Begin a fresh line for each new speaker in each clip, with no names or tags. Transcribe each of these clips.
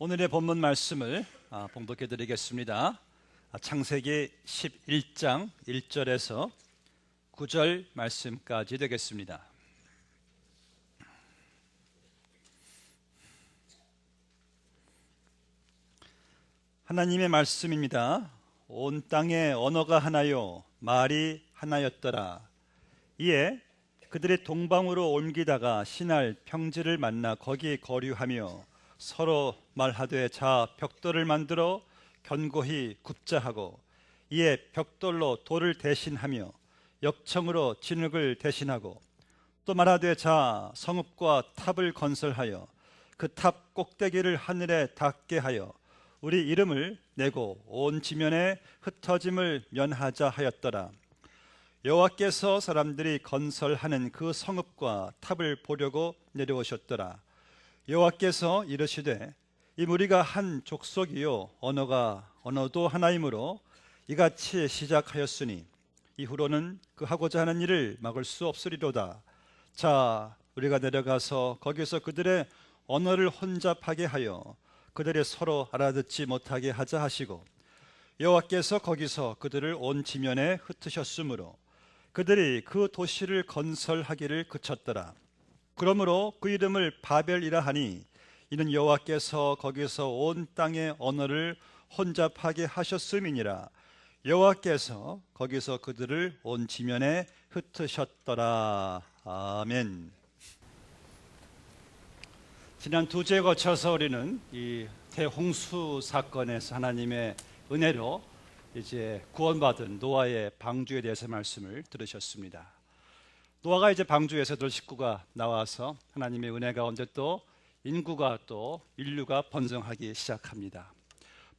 오늘의 본문 말씀을 봉독해 드리겠습니다. 창세기 11장 1절에서 9절 말씀까지 되겠습니다. 하나님의 말씀입니다. 온 땅에 언어가 하나요 말이 하나였더라. 이에 그들이 동방으로 옮기다가 신할 평지를 만나 거기 거류하며 서로 말하되 자 벽돌을 만들어 견고히 굽자 하고, 이에 벽돌로 돌을 대신하며 역청으로 진흙을 대신하고, 또 말하되 자 성읍과 탑을 건설하여 그 탑 꼭대기를 하늘에 닿게 하여 우리 이름을 내고 온 지면에 흩어짐을 면하자 하였더라. 여호와께서 사람들이 건설하는 그 성읍과 탑을 보려고 내려오셨더라. 여호와께서 이르시되 이 무리가 한 족속이요 언어도 하나이므로 이같이 시작하였으니 이후로는 그 하고자 하는 일을 막을 수 없으리로다. 자 우리가 내려가서 거기서 그들의 언어를 혼잡하게 하여 그들이 서로 알아듣지 못하게 하자 하시고, 여호와께서 거기서 그들을 온 지면에 흩으셨으므로 그들이 그 도시를 건설하기를 그쳤더라. 그러므로 그 이름을 바벨이라 하니 이는 여호와께서 거기서 온 땅의 언어를 혼잡하게 하셨음이니라. 여호와께서 거기서 그들을 온 지면에 흩으셨더라. 아멘. 지난 두 주에 거쳐서 우리는 이 대홍수 사건에서 하나님의 은혜로 이제 구원받은 노아의 방주에 대해서 말씀을 들으셨습니다. 노아가 이제 방주에서들 식구가 나와서 하나님의 은혜 가운데 또 인구가 또 인류가 번성하기 시작합니다.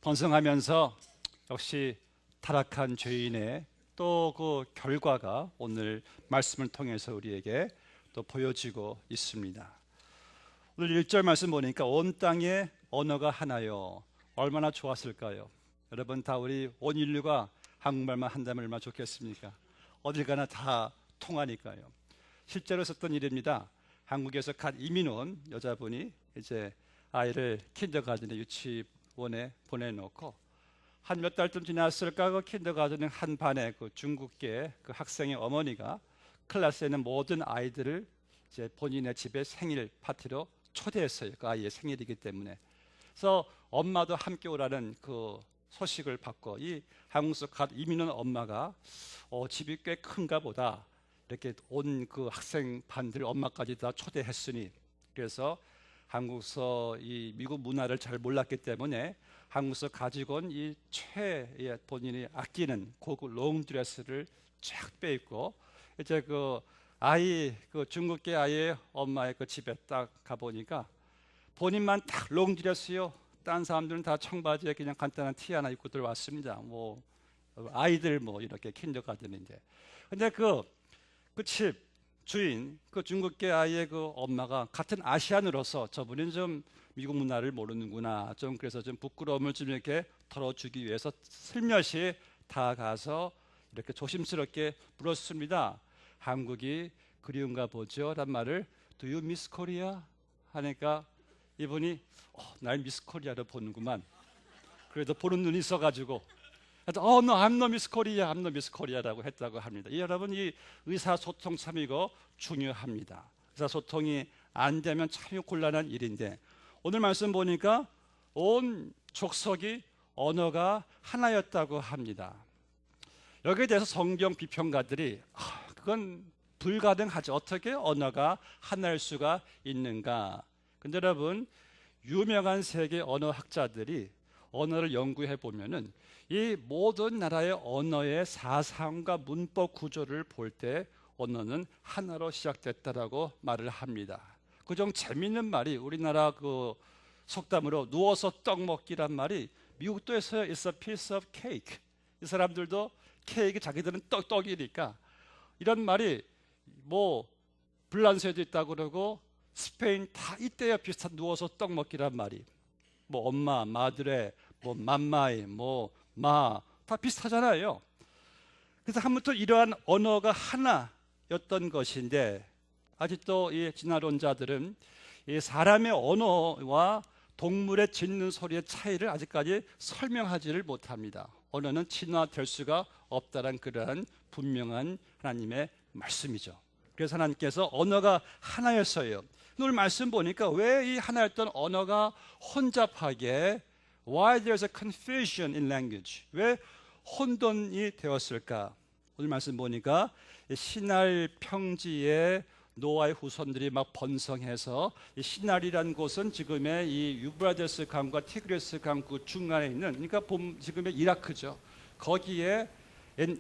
번성하면서 역시 타락한 죄인의 또 그 결과가 오늘 말씀을 통해서 우리에게 또 보여지고 있습니다. 오늘 1절 말씀 보니까 온 땅에 언어가 하나요. 얼마나 좋았을까요? 여러분 다 우리 온 인류가 한국말만 한다면 얼마나 좋겠습니까? 어딜 가나 다 통하니까요. 실제로 있었던 일입니다. 한국에서 갓 이민 온 여자분이 이제 아이를 킨더가든의 유치원에 보내놓고 한 몇 달쯤 지났을까 그 킨더가든의 한 반에 그 중국계 그 학생의 어머니가 클래스에 있는 모든 아이들을 이제 본인의 집에 생일 파티로 초대했어요. 그 아이의 생일이기 때문에. 그래서 엄마도 함께 오라는 그 소식을 받고 이 한국에서 갓 이민 온 엄마가 집이 꽤 큰가 보다. 이렇게 온 그 학생 반들 엄마까지 다 초대했으니, 그래서 한국에서 이 미국 문화를 잘 몰랐기 때문에 한국에서 가지고 온 이 최애 본인이 아끼는 고급 롱드레스를 쫙 빼입고 이제 그 아이 그 중국계 아이의 엄마의 그 집에 딱 가보니까 본인만 딱 롱드레스요. 딴 사람들은 다 청바지에 그냥 간단한 티 하나 입고 들어왔습니다. 뭐 아이들 뭐 이렇게 킨더가든인데, 근데 그 집 주인 그 중국계 아이의 그 엄마가 같은 아시안으로서 저분은 좀 미국 문화를 모르는구나, 좀 그래서 좀 부끄러움을 좀 이렇게 덜어주기 위해서 슬며시 다가서 이렇게 조심스럽게 물었습니다. 한국이 그리운가 보죠? 란 말을 Do you miss Korea? 하니까 이분이 날 미스 코리아로 보는구만. 그래도 보는 눈이 있어가지고 No, I'm no Miss Korea, I'm no Miss Korea라고 했다고 합니다. 여러분 이 의사소통 참 이거 중요합니다. 의사소통이 안 되면 참 곤란한 일인데, 오늘 말씀 보니까 온 족속이 언어가 하나였다고 합니다. 여기에 대해서 성경 비평가들이 그건 불가능하죠. 어떻게 언어가 하나일 수가 있는가? 근데 여러분 유명한 세계 언어학자들이 언어를 연구해 보면은 이 모든 나라의 언어의 사상과 문법 구조를 볼 때 언어는 하나로 시작됐다라고 말을 합니다. 그중 재미있는 말이 우리나라 그 속담으로 누워서 떡 먹기란 말이 미국도 했어요. It's a piece of cake. 이 사람들도 케이크 자기들은 떡이니까 이런 말이 뭐 불란서에도 있다고 그러고 스페인 다 이때와 비슷한 누워서 떡 먹기란 말이 뭐 엄마, 마드레, 뭐 맘마이, 뭐 마 다 비슷하잖아요. 그래서 한부터 이러한 언어가 하나였던 것인데, 아직도 이 진화론자들은 이 사람의 언어와 동물의 짖는 소리의 차이를 아직까지 설명하지를 못합니다. 언어는 진화될 수가 없다는 그러한 분명한 하나님의 말씀이죠. 그래서 하나님께서 언어가 하나였어요. 오늘 말씀 보니까 왜 이 하나였던 언어가 혼잡하게 Why there's a confusion in language? 왜 혼돈이 되었을까? 오늘 말씀 보니까 시날 평지에 노아의 후손들이 막 번성해서 이 시날이라는 곳은 지금의 이 유브라데스 강과 티그리스 강 그 중간에 있는 그러니까 지금의 이라크죠. 거기에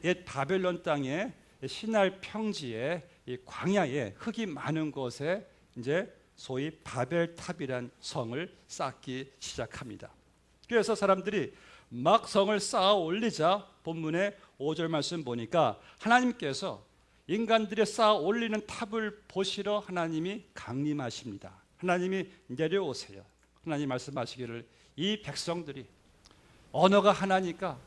옛 바벨론 땅에 시날 평지에 이 광야에 흙이 많은 곳에 이제 소위 바벨탑이란 성을 쌓기 시작합니다. 그래서 사람들이 막 성을 쌓아 올리자 본문의 5절 말씀 보니까 하나님께서 인간들이 쌓아 올리는 탑을 보시러 하나님이 강림하십니다. 하나님이 내려오세요. 하나님 말씀하시기를 이 백성들이 언어가 하나니까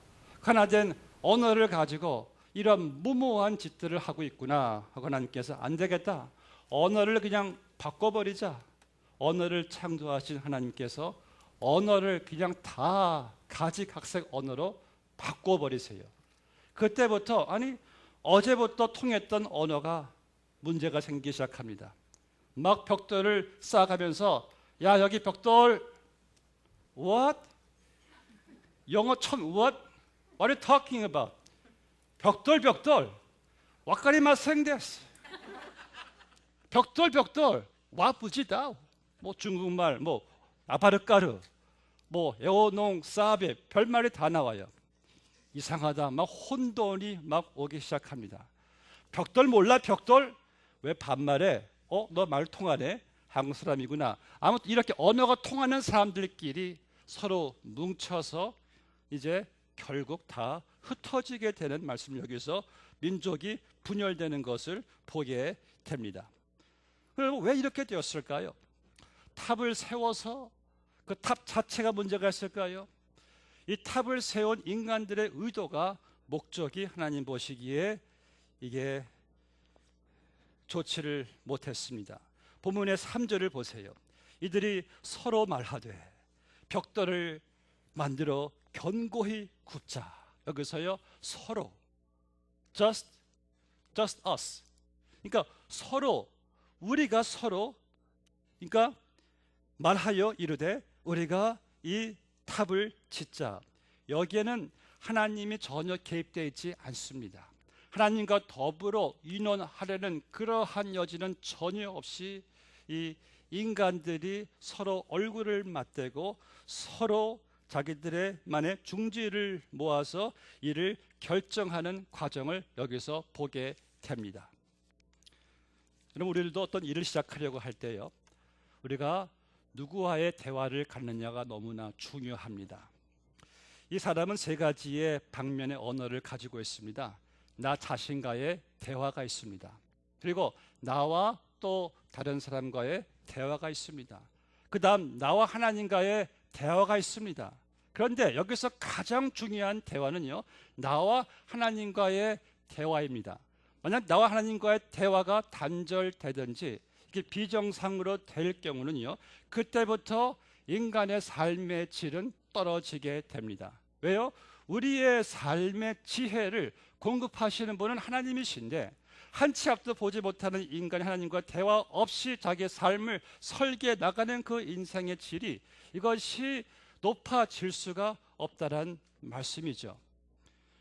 하나된 언어를 가지고 이런 무모한 짓들을 하고 있구나 하고 하나님께서 안 되겠다. 언어를 그냥 바꿔버리자. 언어를 창조하신 하나님께서 언어를 그냥 다 가지각색 언어로 바꿔버리세요. 그때부터 아니 어제부터 통했던 언어가 문제가 생기기 시작합니다. 막 벽돌을 쌓아가면서 야 여기 벽돌 What? 영어 처음 What? What are you talking about? 벽돌 와카리마 생데스 벽돌 와부지다 뭐 중국말 뭐 아바르까르 뭐 에오농 사베 별말이 다 나와요. 이상하다 막 혼돈이 막 오기 시작합니다. 벽돌 몰라 벽돌? 왜 반말해? 너 말 통하네? 한국 사람이구나. 아무튼 이렇게 언어가 통하는 사람들끼리 서로 뭉쳐서 이제 결국 다 흩어지게 되는 말씀 여기서 민족이 분열되는 것을 보게 됩니다. 그럼 왜 이렇게 되었을까요? 탑을 세워서 그 탑 자체가 문제가 있을까요? 이 탑을 세운 인간들의 의도가 목적이 하나님 보시기에 이게 좋지를 못했습니다. 본문의 3절을 보세요. 이들이 서로 말하되 벽돌을 만들어 견고히 굽자. 여기서요 서로 just us. 그러니까 서로 우리가 서로 그러니까 말하여 이르되 우리가 이 탑을 짓자. 여기에는 하나님이 전혀 개입되어 있지 않습니다. 하나님과 더불어 인원하려는 그러한 여지는 전혀 없이 이 인간들이 서로 얼굴을 맞대고 서로 자기들의만의 중지를 모아서 이를 결정하는 과정을 여기서 보게 됩니다. 그럼 우리들도 어떤 일을 시작하려고 할 때요, 우리가 누구와의 대화를 갖느냐가 너무나 중요합니다. 이 사람은 세 가지의 방면의 언어를 가지고 있습니다. 나 자신과의 대화가 있습니다. 그리고 나와 또 다른 사람과의 대화가 있습니다. 그 다음 나와 하나님과의 대화가 있습니다. 그런데 여기서 가장 중요한 대화는요, 나와 하나님과의 대화입니다. 만약 나와 하나님과의 대화가 단절되든지 이게 비정상으로 될 경우는요, 그때부터 인간의 삶의 질은 떨어지게 됩니다. 왜요? 우리의 삶의 지혜를 공급하시는 분은 하나님이신데 한 치 앞도 보지 못하는 인간이 하나님과 대화 없이 자기의 삶을 설계해 나가는 그 인생의 질이 이것이 높아질 수가 없다는 말씀이죠.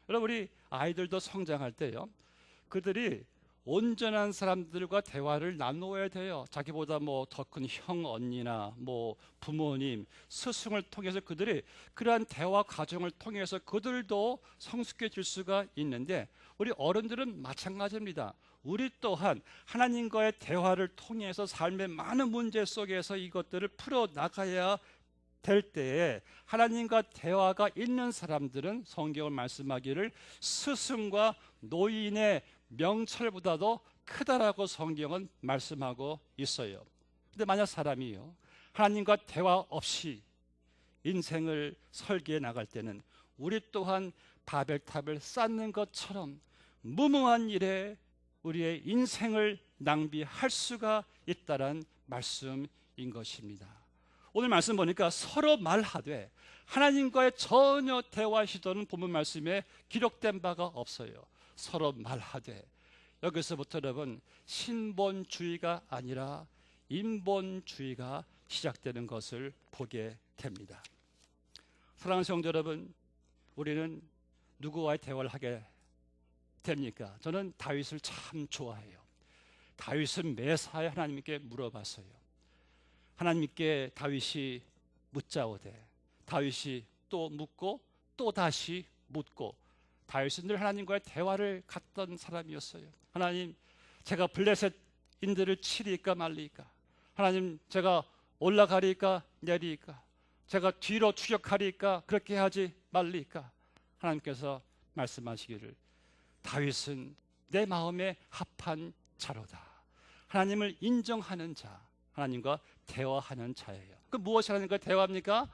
여러분, 우리 아이들도 성장할 때요, 그들이 온전한 사람들과 대화를 나누어야 돼요. 자기보다 뭐 더 큰 형, 언니나 뭐 부모님, 스승을 통해서 그들이 그러한 대화 과정을 통해서 그들도 성숙해질 수가 있는데 우리 어른들은 마찬가지입니다. 우리 또한 하나님과의 대화를 통해서 삶의 많은 문제 속에서 이것들을 풀어나가야 될 때에 하나님과 대화가 있는 사람들은 성경을 말씀하기를 스승과 노인의 명철보다도 크다라고 성경은 말씀하고 있어요. 근데 만약 사람이요, 하나님과 대화 없이 인생을 설계해 나갈 때는 우리 또한 바벨탑을 쌓는 것처럼 무모한 일에 우리의 인생을 낭비할 수가 있다는 말씀인 것입니다. 오늘 말씀 보니까 서로 말하되 하나님과의 전혀 대화 시도는 본문 말씀에 기록된 바가 없어요. 서로 말하되, 여기서부터 여러분 신본주의가 아니라 인본주의가 시작되는 것을 보게 됩니다. 사랑하는 성도 여러분, 우리는 누구와의 대화를 하게 됩니까? 저는 다윗을 참 좋아해요. 다윗은 매사에 하나님께 물어봤어요. 하나님께 다윗이 묻자오되 다윗이 또 묻고 또 다시 묻고, 다윗은 늘 하나님과의 대화를 갖던 사람이었어요. 하나님, 제가 블레셋인들을 치리까 말리까? 하나님, 제가 올라가리까 내리까? 제가 뒤로 추격하리까 그렇게 하지 말리까? 하나님께서 말씀하시기를 다윗은 내 마음에 합한 자로다. 하나님을 인정하는 자, 하나님과 대화하는 자예요. 그 무엇이 하나님과 대화합니까?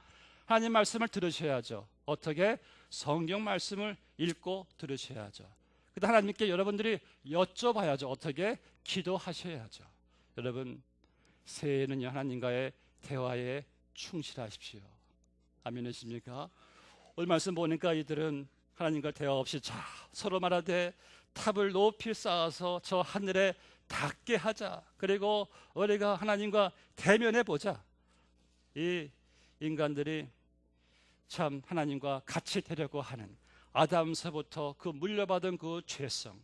하나님 말씀을 들으셔야죠. 어떻게? 성경 말씀을 읽고 들으셔야죠. 그다음 하나님께 여러분들이 여쭤봐야죠. 어떻게? 기도하셔야죠. 여러분, 새해에는요 하나님과의 대화에 충실하십시오. 아멘이십니까? 오늘 말씀 보니까 이들은 하나님과 대화 없이 자 서로 말하되 탑을 높이 쌓아서 저 하늘에 닿게 하자. 그리고 우리가 하나님과 대면해 보자. 이 인간들이 참 하나님과 같이 되려고 하는, 아담서부터 그 물려받은 그 죄성,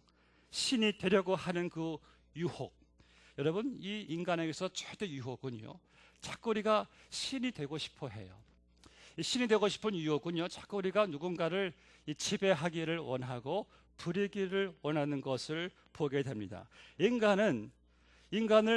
신이 되려고 하는 그 유혹. 여러분, 이 인간에게서 최대 유혹은요 자꾸 우리가 신이 되고 싶어 해요. 이 신이 되고 싶은 유혹은요 자꾸 우리가 누군가를 지배하기를 원하고 부리기를 원하는 것을 보게 됩니다. 인간은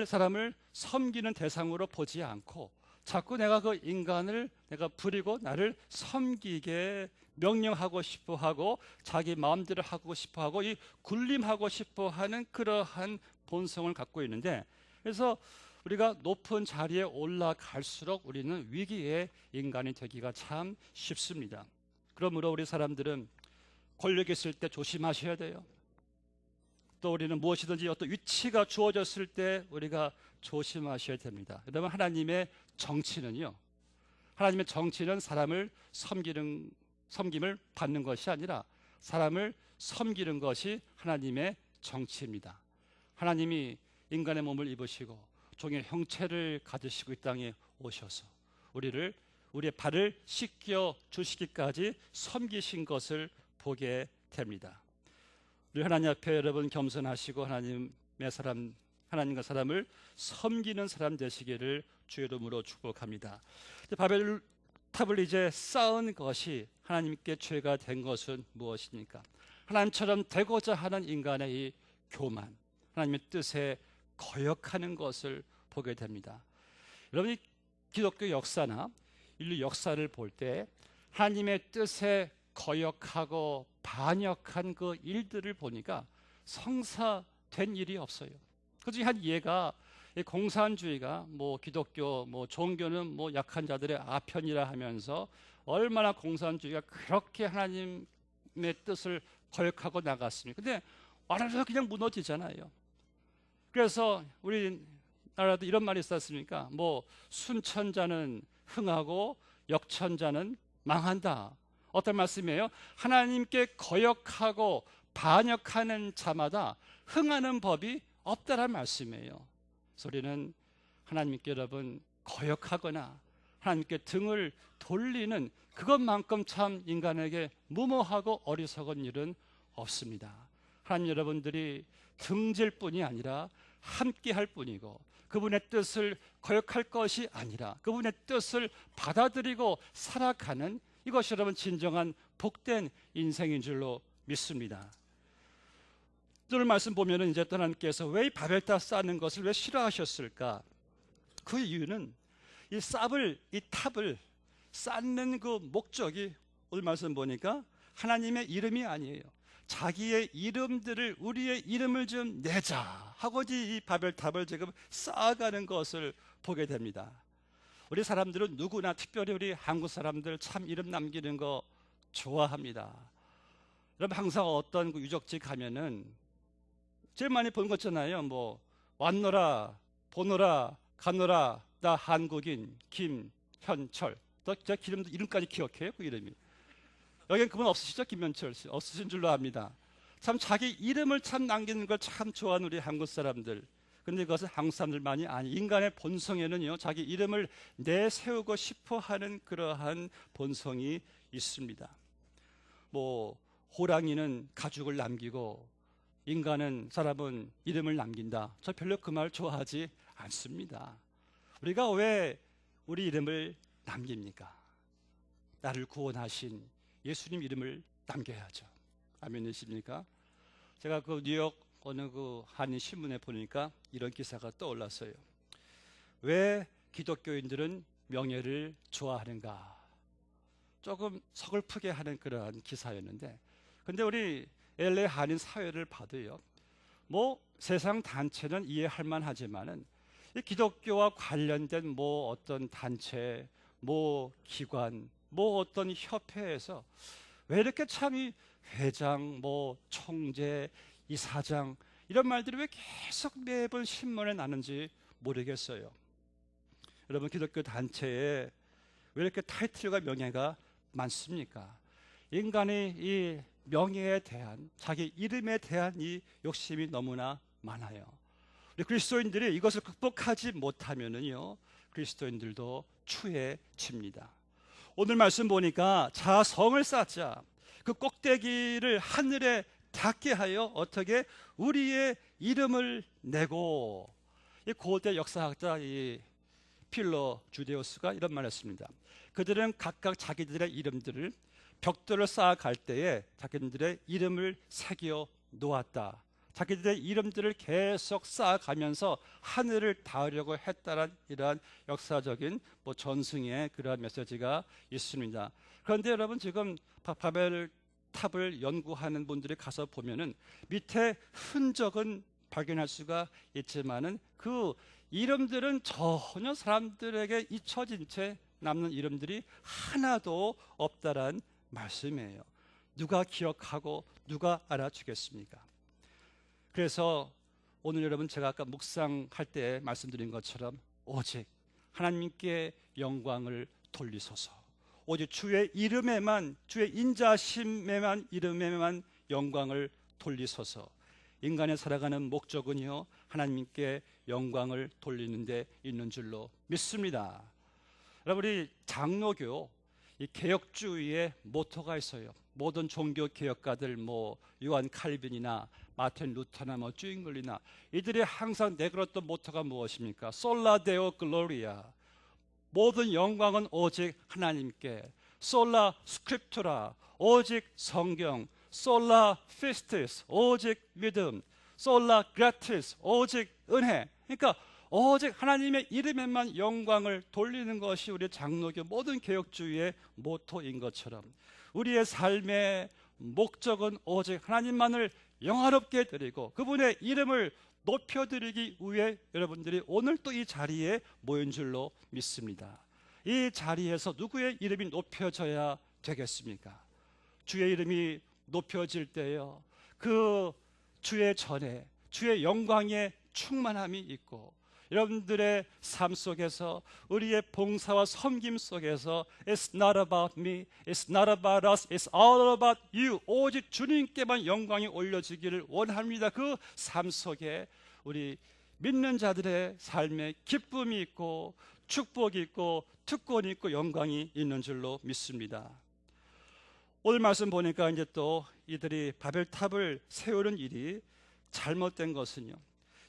사람을 섬기는 대상으로 보지 않고 자꾸 내가 그 인간을 내가 부리고 나를 섬기게 명령하고 싶어하고 자기 마음대로 하고 싶어하고 이 군림하고 싶어하는 그러한 본성을 갖고 있는데, 그래서 우리가 높은 자리에 올라갈수록 우리는 위기의 인간이 되기가 참 쉽습니다. 그러므로 우리 사람들은 권력이 있을 때 조심하셔야 돼요. 또 우리는 무엇이든지 어떤 위치가 주어졌을 때 우리가 조심하셔야 됩니다. 여러분, 하나님의 정치는 사람을 섬김을 받는 것이 아니라 사람을 섬기는 것이 하나님의 정치입니다. 하나님이 인간의 몸을 입으시고 종의 형체를 가지시고 이 땅에 오셔서 우리의 발을 씻겨 주시기까지 섬기신 것을 보게 됩니다. 우리 하나님 앞에 여러분 겸손하시고 하나님과 사람을 섬기는 사람 되시기를 주의 이름으로 축복합니다. 바벨 탑을 이제 쌓은 것이 하나님께 죄가 된 것은 무엇입니까? 하나님처럼 되고자 하는 인간의 이 교만, 하나님의 뜻에 거역하는 것을 보게 됩니다. 여러분이 기독교 역사나 인류 역사를 볼 때 하나님의 뜻에 거역하고 반역한 그 일들을 보니까 성사된 일이 없어요. 그중에 한 예가 공산주의가 기독교 종교는 약한 자들의 아편이라 하면서 얼마나 공산주의가 그렇게 하나님의 뜻을 거역하고 나갔습니까? 근데 와르르 그냥 무너지잖아요. 그래서 우리나라도 이런 말이 있었습니까? 순천자는 흥하고 역천자는 망한다. 어떤 말씀이에요? 하나님께 거역하고 반역하는 자마다 흥하는 법이 없다라는 말씀이에요. 우리는 하나님께 여러분 거역하거나 하나님께 등을 돌리는 그것만큼 참 인간에게 무모하고 어리석은 일은 없습니다. 하나님 여러분들이 등질 뿐이 아니라 함께 할 뿐이고 그분의 뜻을 거역할 것이 아니라 그분의 뜻을 받아들이고 살아가는 이것이 여러분 진정한 복된 인생인 줄로 믿습니다. 오늘 말씀 보면은 이제 하나님께서 왜 이 바벨탑 쌓는 것을 왜 싫어하셨을까? 그 이유는 이 탑을 쌓는 그 목적이 오늘 말씀 보니까 하나님의 이름이 아니에요. 자기의 이름들을 우리의 이름을 좀 내자 하고 이 바벨탑을 지금 쌓아가는 것을 보게 됩니다. 우리 사람들은 누구나 특별히 우리 한국 사람들 참 이름 남기는 거 좋아합니다. 여러분 항상 어떤 그 유적지 가면은 제일 많이 본 거잖아요. 왔노라 보노라 가노라 나 한국인 김 김현철. 제 이름까지 기억해요, 그 이름이. 여기는 그분 없으시죠? 김현철 씨. 없으신 줄로 압니다. 참 자기 이름을 참 남기는 걸 참 좋아하는 우리 한국 사람들. 근데 그것은 한국 사람들만이 아니, 인간의 본성에는요, 자기 이름을 내세우고 싶어 하는 그러한 본성이 있습니다. 뭐 호랑이는 가죽을 남기고 사람은 이름을 남긴다. 저 별로 그 말 좋아하지 않습니다. 우리가 왜 우리 이름을 남깁니까? 나를 구원하신 예수님 이름을 남겨야죠. 아멘이십니까? 제가 그 뉴욕 어느 그 한인 신문에 보니까 이런 기사가 떠올랐어요. 왜 기독교인들은 명예를 좋아하는가? 조금 서글프게 하는 그러한 기사였는데, 근데 우리 LA 한인 사회를 봐도요, 뭐 세상 단체는 이해할 만하지만은 이 기독교와 관련된 뭐 어떤 단체, 뭐 기관, 뭐 어떤 협회에서 왜 이렇게 참 이 회장, 뭐 총재, 이사장 이런 말들이 왜 계속 매번 신문에 나는지 모르겠어요. 여러분, 기독교 단체에 왜 이렇게 타이틀과 명예가 많습니까? 인간의 이 명예에 대한, 자기 이름에 대한 이 욕심이 너무나 많아요. 우리 그리스도인들이 이것을 극복하지 못하면은요, 그리스도인들도 추해집니다. 오늘 말씀 보니까 자성을 쌓자, 그 꼭대기를 하늘에 닿게 하여 어떻게 우리의 이름을 내고, 이 고대 역사학자 이 필로 주데우스가 이런 말을 했습니다. 그들은 각각 자기들의 이름들을 벽돌을 쌓아갈 때에 자기들의 이름을 새겨 놓았다. 자기들의 이름들을 계속 쌓아가면서 하늘을 닿으려고 했다는 이러한 역사적인 뭐 전승의 그러한 메시지가 있습니다. 그런데 여러분, 지금 바벨 탑을 연구하는 분들이 가서 보면은 밑에 흔적은 발견할 수가 있지만은 그 이름들은 전혀 사람들에게 잊혀진 채 남는 이름들이 하나도 없다란 말씀이에요. 누가 기억하고 누가 알아주겠습니까? 그래서 오늘 여러분, 제가 아까 묵상할 때 말씀드린 것처럼 오직 하나님께 영광을 돌리소서, 오직 주의 이름에만, 주의 인자심에만, 이름에만 영광을 돌리소서. 인간의 살아가는 목적은요, 하나님께 영광을 돌리는 데 있는 줄로 믿습니다. 여러분, 우리 장로교 이 개혁주의의 모토가 있어요. 모든 종교 개혁가들, 뭐 요한 칼빈이나 마틴 루터나 뭐 쭈잉글리나, 이들이 항상 내걸었던 모토가 무엇입니까? 솔라 데오 글로리아, 모든 영광은 오직 하나님께. 솔라 스크립투라, 오직 성경. 솔라 피스티스, 오직 믿음. 솔라 그라티스, 오직 은혜. 그러니까 오직 하나님의 이름에만 영광을 돌리는 것이 우리 장로교 모든 개혁주의의 모토인 것처럼, 우리의 삶의 목적은 오직 하나님만을 영화롭게 드리고 그분의 이름을 높여드리기 위해 여러분들이 오늘 또 이 자리에 모인 줄로 믿습니다. 이 자리에서 누구의 이름이 높여져야 되겠습니까? 주의 이름이 높여질 때요, 그 주의 전에 주의 영광의 충만함이 있고, 여러분들의 삶 속에서, 우리의 봉사와 섬김 속에서 It's not about me, it's not about us, it's all about you, 오직 주님께만 영광이 올려지기를 원합니다. 그 삶 속에 우리 믿는 자들의 삶에 기쁨이 있고 축복이 있고 특권이 있고 영광이 있는 줄로 믿습니다. 오늘 말씀 보니까 이제 또 이들이 바벨탑을 세우는 일이 잘못된 것은요,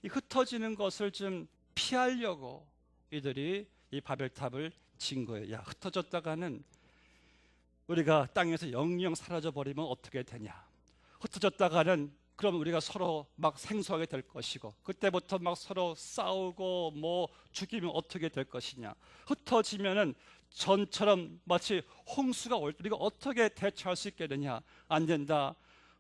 이 흩어지는 것을 좀 피하려고 이들이 이 바벨탑을 진 거예요. 야, 흩어졌다가는 우리가 땅에서 영영 사라져 버리면 어떻게 되냐? 흩어졌다가는 그럼 우리가 서로 막 생소하게 될 것이고, 그때부터 막 서로 싸우고 뭐 죽이면 어떻게 될 것이냐? 흩어지면은 전처럼 마치 홍수가 올 때 우리가 어떻게 대처할 수 있겠느냐? 안 된다.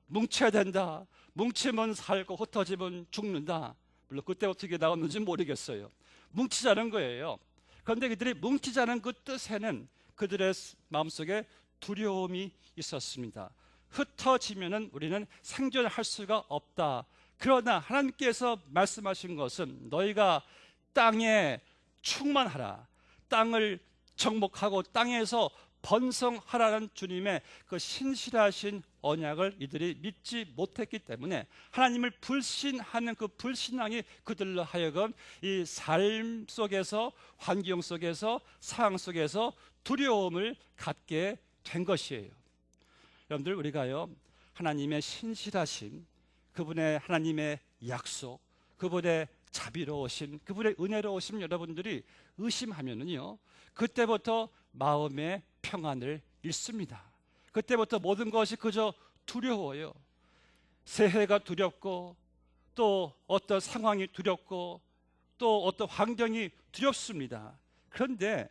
뭉쳐야 된다. 뭉치면 살고 흩어지면 죽는다. 물론 그때 어떻게 나왔는지 모르겠어요. 뭉치자는 거예요. 그런데 그들이 뭉치자는 그 뜻에는 그들의 마음속에 두려움이 있었습니다. 흩어지면은 우리는 생존할 수가 없다. 그러나 하나님께서 말씀하신 것은 너희가 땅에 충만하라, 땅을 정복하고 땅에서 번성하라는 주님의 그 신실하신 언약을 이들이 믿지 못했기 때문에 하나님을 불신하는 그 불신앙이 그들로 하여금 이 삶 속에서, 환경 속에서, 상황 속에서 두려움을 갖게 된 것이에요. 여러분들, 우리가요, 하나님의 신실하심, 그분의 하나님의 약속, 그분의 자비로우심, 그분의 은혜로우심 여러분들이 의심하면은요, 그때부터 마음의 평안을 잃습니다. 그때부터 모든 것이 그저 두려워요. 새해가 두렵고, 또 어떤 상황이 두렵고, 또 어떤 환경이 두렵습니다. 그런데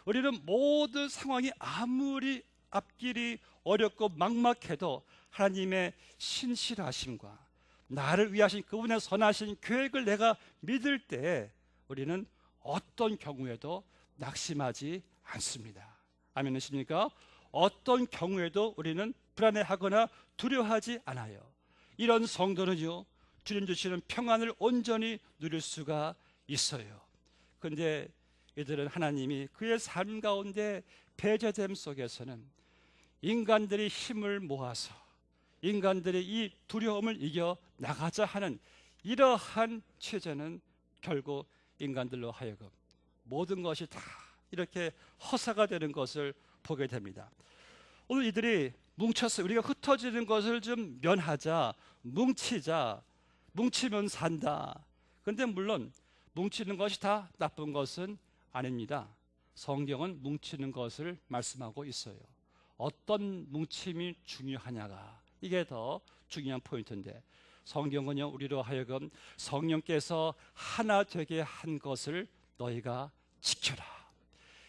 우리는 모든 상황이 아무리 앞길이 어렵고 막막해도 하나님의 신실하심과 나를 위하신 그분의 선하신 계획을 내가 믿을 때 우리는 어떤 경우에도 낙심하지 않습니다. 아멘이십니까? 어떤 경우에도 우리는 불안해하거나 두려워하지 않아요. 이런 성도는요, 주님 주시는 평안을 온전히 누릴 수가 있어요. 그런데 이들은 하나님이 그의 삶 가운데 배제됨 속에서는 인간들이 힘을 모아서 인간들이 이 두려움을 이겨 나가자 하는 이러한 체제는 결국 인간들로 하여금 모든 것이 다 이렇게 허사가 되는 것을 보게 됩니다. 오늘 이들이 뭉쳤어요. 우리가 흩어지는 것을 좀 면하자, 뭉치자, 뭉치면 산다. 그런데 물론 뭉치는 것이 다 나쁜 것은 아닙니다. 성경은 뭉치는 것을 말씀하고 있어요. 어떤 뭉침이 중요하냐가 이게 더 중요한 포인트인데, 성경은요, 우리로 하여금 성령께서 하나 되게 한 것을 너희가 지켜라.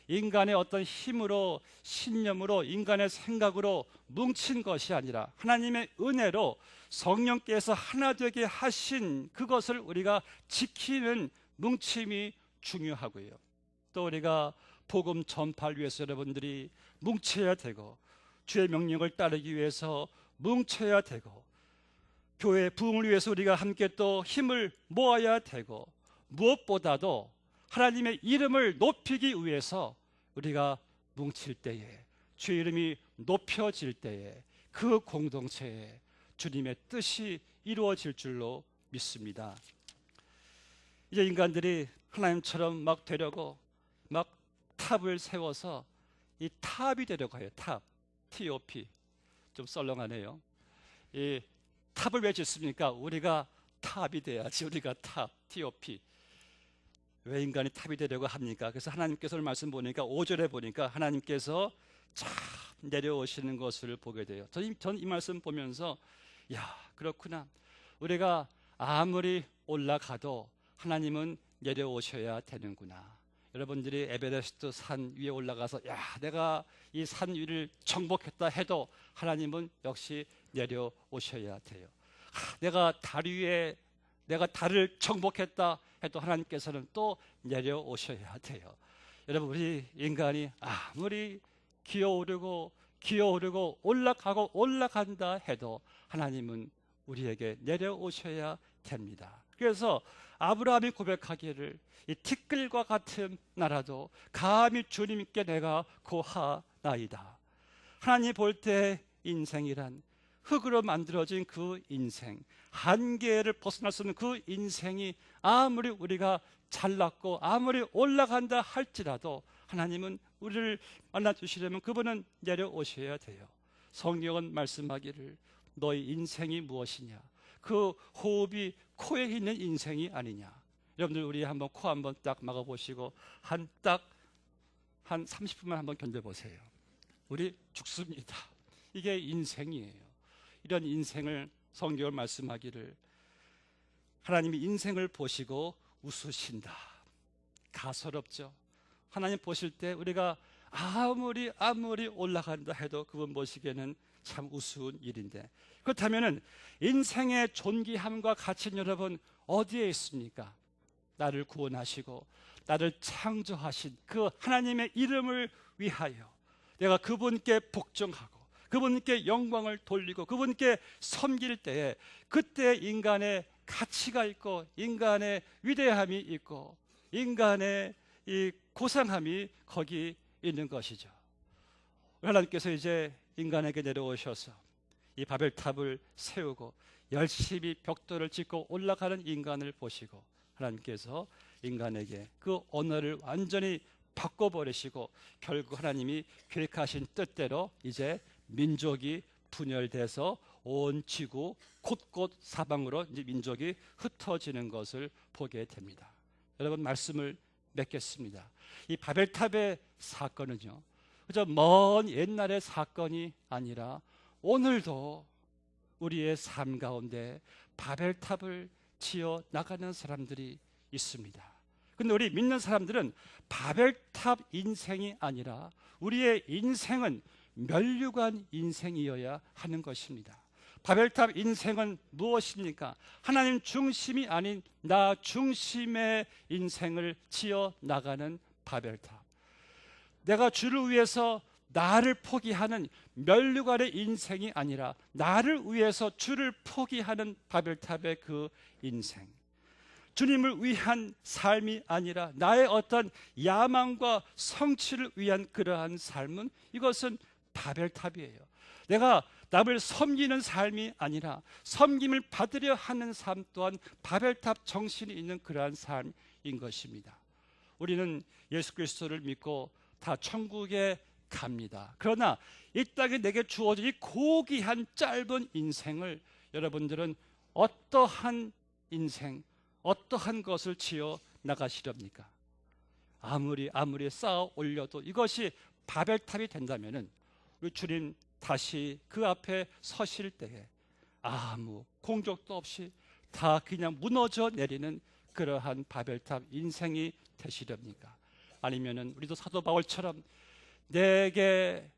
인간의 어떤 힘으로, 신념으로, 인간의 생각으로 뭉친 것이 아니라 하나님의 은혜로 성령께서 하나 되게 하신 그것을 우리가 지키는 뭉침이 중요하고요. 또 우리가 복음 전파를 위해서 여러분들이 뭉쳐야 되고, 주의 명령을 따르기 위해서 뭉쳐야 되고, 교회 부흥을 위해서 우리가 함께 또 힘을 모아야 되고, 무엇보다도 하나님의 이름을 높이기 위해서 우리가 뭉칠 때에, 주의 이름이 높여질 때에 그 공동체에 주님의 뜻이 이루어질 줄로 믿습니다. 이제 인간들이 하나님처럼 막 되려고 막 탑을 세워서 이 탑이 되려고 해요. 탑, TOP. 좀 썰렁하네요. 이 탑을 왜 짓습니까? 우리가 탑이 돼야지. 우리가 탑, TOP. 왜 인간이 탑이 되려고 합니까? 그래서 하나님께서 말씀 보니까 5절에 보니까 하나님께서 참 내려오시는 것을 보게 돼요. 전 이 말씀 보면서 야, 그렇구나. 우리가 아무리 올라가도 하나님은 내려오셔야 되는구나. 여러분들이 에베레스트 산 위에 올라가서 야, 내가 이 산 위를 정복했다 해도 하나님은 역시 내려오셔야 돼요. 내가 달 위에 내가 달을 정복했다 해도 하나님께서는 또 내려오셔야 돼요. 여러분, 우리 인간이 아무리 기어오르고 올라가고 올라간다 해도 하나님은 우리에게 내려오셔야 됩니다. 그래서 아브라함이 고백하기를 이 티끌과 같은 나라도 감히 주님께 내가 고하나이다. 하나님 볼 때 인생이란 흙으로 만들어진 그 인생, 한계를 벗어날 수 없는 그 인생이 아무리 우리가 잘났고 아무리 올라간다 할지라도 하나님은 우리를 만나주시려면 그분은 내려오셔야 돼요. 성경은 말씀하기를 너희 인생이 무엇이냐, 그 호흡이 코에 있는 인생이 아니냐. 여러분들, 우리 한번 코 한번 딱 막아보시고 한 30분만 한번 견뎌보세요. 우리 죽습니다. 이게 인생이에요. 이런 인생을 성경을 말씀하기를 하나님이 인생을 보시고 웃으신다. 가소롭죠. 하나님 보실 때 우리가 아무리 올라간다 해도 그분 보시기에는 참 우스운 일인데, 그렇다면 인생의 존귀함과 가치는 여러분 어디에 있습니까? 나를 구원하시고 나를 창조하신 그 하나님의 이름을 위하여 내가 그분께 복종하고 그분께 영광을 돌리고 그분께 섬길 때에, 그때 인간의 가치가 있고 인간의 위대함이 있고 인간의 이 고상함이 거기 있는 것이죠. 하나님께서 이제 인간에게 내려오셔서 이 바벨탑을 세우고 열심히 벽돌을 짓고 올라가는 인간을 보시고 하나님께서 인간에게 그 언어를 완전히 바꿔버리시고 결국 하나님이 계획하신 뜻대로 이제 민족이 분열돼서 온 지구 곳곳 사방으로 이제 민족이 흩어지는 것을 보게 됩니다. 여러분, 말씀을 맺겠습니다. 이 바벨탑의 사건은요, 그저 먼 옛날의 사건이 아니라 오늘도 우리의 삶 가운데 바벨탑을 지어 나가는 사람들이 있습니다. 근데 우리 믿는 사람들은 바벨탑 인생이 아니라 우리의 인생은 면류관 인생이어야 하는 것입니다. 바벨탑 인생은 무엇입니까? 하나님 중심이 아닌 나 중심의 인생을 지어 나가는 바벨탑. 내가 주를 위해서 나를 포기하는 면류관의 인생이 아니라 나를 위해서 주를 포기하는 바벨탑의 그 인생. 주님을 위한 삶이 아니라 나의 어떤 야망과 성취를 위한 그러한 삶은 이것은 바벨탑이에요. 내가 남을 섬기는 삶이 아니라 섬김을 받으려 하는 삶 또한 바벨탑 정신이 있는 그러한 삶인 것입니다. 우리는 예수 그리스도를 믿고 다 천국에 갑니다. 그러나 이 땅에 내게 주어진 이 고귀한 짧은 인생을 여러분들은 어떠한 인생, 어떠한 것을 지어 나가시렵니까? 아무리 쌓아 올려도 이것이 바벨탑이 된다면은 우리 주님 다시 그 앞에 서실 때에 아무 공격도 없이 다 그냥 무너져 내리는 그러한 바벨탑 인생이 되시렵니까? 아니면은 우리도 사도 바울처럼 내게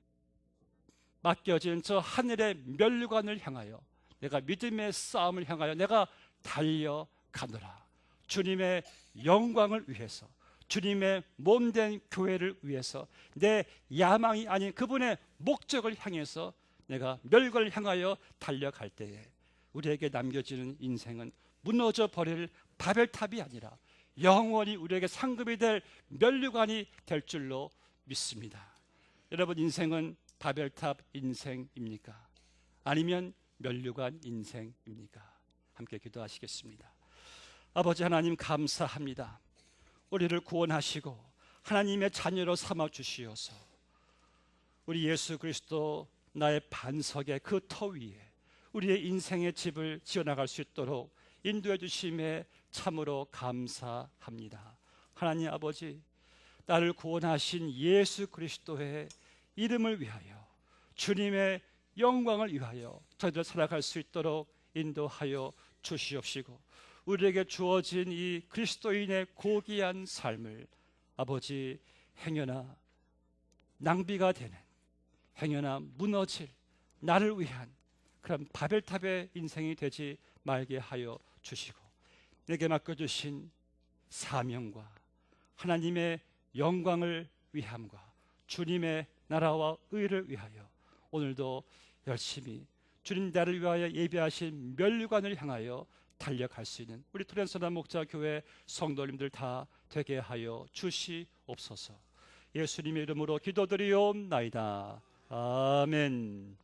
맡겨진 저 하늘의 면류관을 향하여 내가 믿음의 싸움을 향하여 내가 달려가노라. 주님의 영광을 위해서, 주님의 몸된 교회를 위해서 내 야망이 아닌 그분의 목적을 향해서 내가 멸관을 향하여 달려갈 때에 우리에게 남겨지는 인생은 무너져 버릴 바벨탑이 아니라 영원히 우리에게 상급이 될 면류관이 될 줄로 믿습니다. 여러분, 인생은 바벨탑 인생입니까? 아니면 면류관 인생입니까? 함께 기도하시겠습니다. 아버지 하나님, 감사합니다. 우리를 구원하시고 하나님의 자녀로 삼아 주시어서 우리 예수 그리스도 나의 반석의 그 터 위에 우리의 인생의 집을 지어나갈 수 있도록 인도해 주심에 참으로 감사합니다. 하나님 아버지, 나를 구원하신 예수 그리스도의 이름을 위하여, 주님의 영광을 위하여 저희들 살아갈 수 있도록 인도하여 주시옵시고 우리에게 주어진 이 그리스도인의 고귀한 삶을 아버지 행여나 낭비가 되는, 행여나 무너질 나를 위한 그런 바벨탑의 인생이 되지 말게 하여 주시고 내게 맡겨주신 사명과 하나님의 영광을 위함과 주님의 나라와 의를 위하여 오늘도 열심히 주님 나를 위하여 예비하신 면류관을 향하여 달려갈 수 있는 우리 토렌서나 목자교회 성도님들 다 되게 하여 주시옵소서. 예수님의 이름으로 기도드리옵나이다. 아멘.